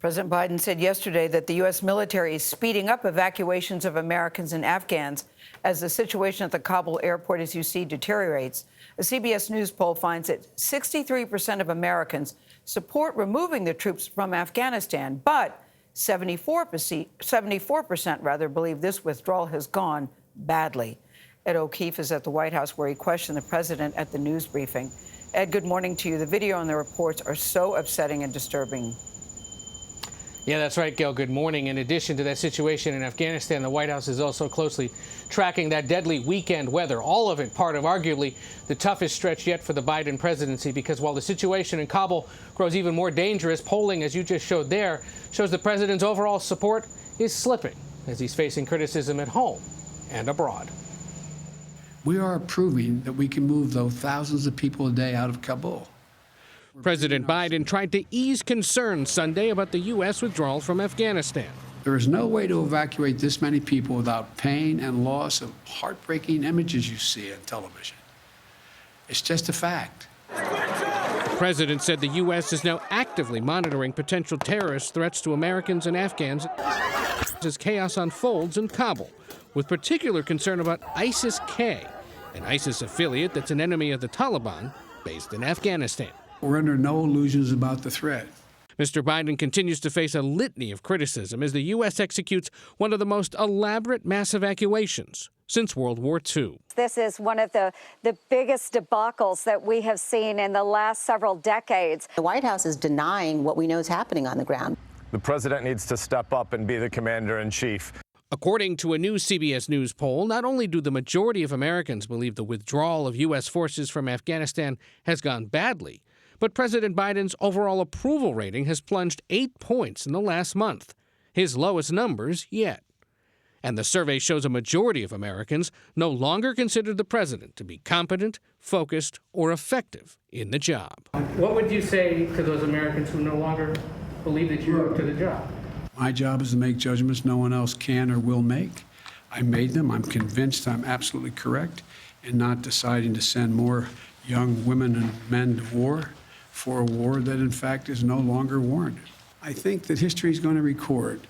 President Biden said yesterday that the U.S. military is speeding up evacuations of Americans and Afghans as the situation at the Kabul airport, as you see, deteriorates. A CBS News poll finds that 63% of Americans support removing the troops from Afghanistan, but 74% believe this withdrawal has gone badly. Ed O'Keefe is at the White House, where he questioned the president at the news briefing. Ed, good morning to you. The video and the reports are so upsetting and disturbing. Yeah, that's right, Gayle. Good morning. In addition to that situation in Afghanistan, the White House is also closely tracking that deadly weekend weather, all of it part of arguably the toughest stretch yet for the Biden presidency, because while the situation in Kabul grows even more dangerous, polling, as you just showed there, shows the president's overall support is slipping as he's facing criticism at home and abroad. We are proving that we can move those thousands of people a day out of Kabul. President Biden tried to ease concerns Sunday about the U.S. withdrawal from Afghanistan. There is no way to evacuate this many people without pain and loss of heartbreaking images you see on television. It's just a fact. The president said the U.S. is now actively monitoring potential terrorist threats to Americans and Afghans as chaos unfolds in Kabul, with particular concern about ISIS-K, an ISIS affiliate that's an enemy of the Taliban based in Afghanistan. We're under no illusions about the threat. Mr. Biden continues to face a litany of criticism as the U.S. executes one of the most elaborate mass evacuations since World War II. This is one of the biggest debacles that we have seen in the last several decades. The White House is denying what we know is happening on the ground. The president needs to step up and be the commander-in-chief. According to a new CBS News poll, not only do the majority of Americans believe the withdrawal of U.S. forces from Afghanistan has gone badly, but President Biden's overall approval rating has plunged 8 points in the last month, his lowest numbers yet. And the survey shows a majority of Americans no longer consider the president to be competent, focused, or effective in the job. What would you say to those Americans who no longer believe that you're up to the job? My job is to make judgments no one else can or will make. I made them. I'm convinced I'm absolutely correct in not deciding to send more young women and men to war for a war that, in fact, is no longer warranted. I think that history is going to record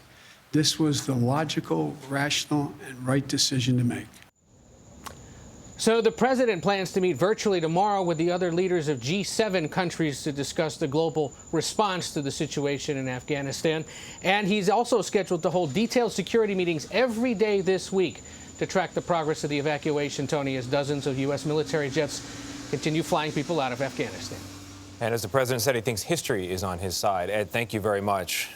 this was the logical, rational, and right decision to make. So the president plans to meet virtually tomorrow with the other leaders of G7 countries to discuss the global response to the situation in Afghanistan. And he's also scheduled to hold detailed security meetings every day this week to track the progress of the evacuation, Tony, as dozens of U.S. military jets continue flying people out of Afghanistan. And as the president said, he thinks history is on his side. Ed, thank you very much.